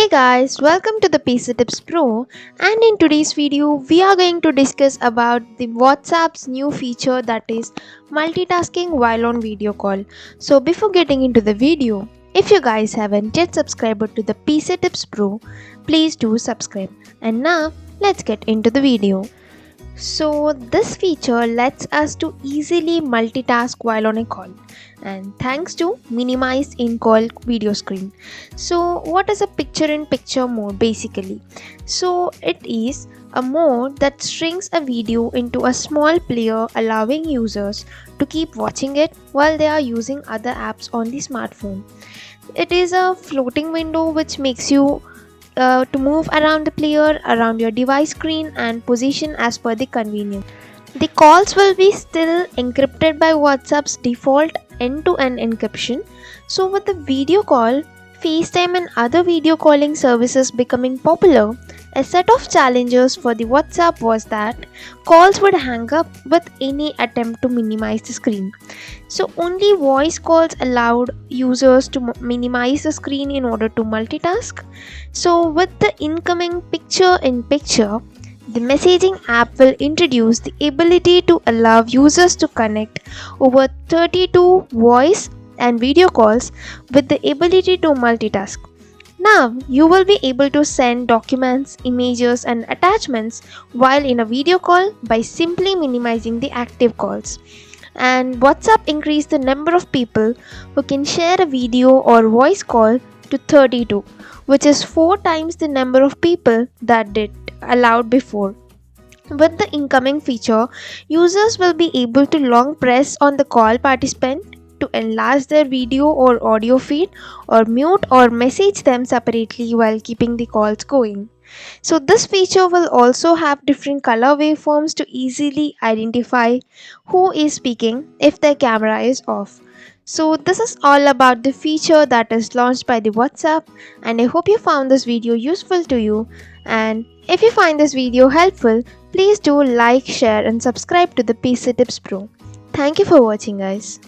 Guys, welcome to the PC Tips Pro, and in today's video we are going to discuss about the WhatsApp's new feature, that is multitasking while on video call. So before getting into the video, if you guys haven't yet subscribed to the PC Tips Pro, please do subscribe. And now let's get into the video. So this feature lets us to easily multitask while on a call, and thanks to minimize in-call video screen. So what is a picture-in-picture mode basically? So it is a mode that shrinks a video into a small player, allowing users to keep watching it while they are using other apps on the smartphone. It is a floating window which makes you to move around the player, around your device screen and position as per the convenience. The calls will be still encrypted by WhatsApp's default end-to-end encryption. So with the video call, FaceTime and other video calling services becoming popular, a set of challenges for the WhatsApp was that calls would hang up with any attempt to minimize the screen. So only voice calls allowed users to minimize the screen in order to multitask. So with the incoming picture-in-picture, the messaging app will introduce the ability to allow users to connect over 32 voice and video calls with the ability to multitask. Now, you will be able to send documents, images, and attachments while in a video call by simply minimizing the active calls. And WhatsApp increased the number of people who can share a video or voice call to 32, which is 4 times the number of people that it allowed before. With the incoming feature, users will be able to long press on the call participant to enlarge their video or audio feed, or mute or message them separately while keeping the calls going. So this feature will also have different color waveforms to easily identify who is speaking if their camera is off. So this is all about the feature that is launched by the WhatsApp, and I hope you found this video useful to you. And if you find this video helpful, please do like, share and subscribe to the PC Tips Pro. Thank you for watching, guys.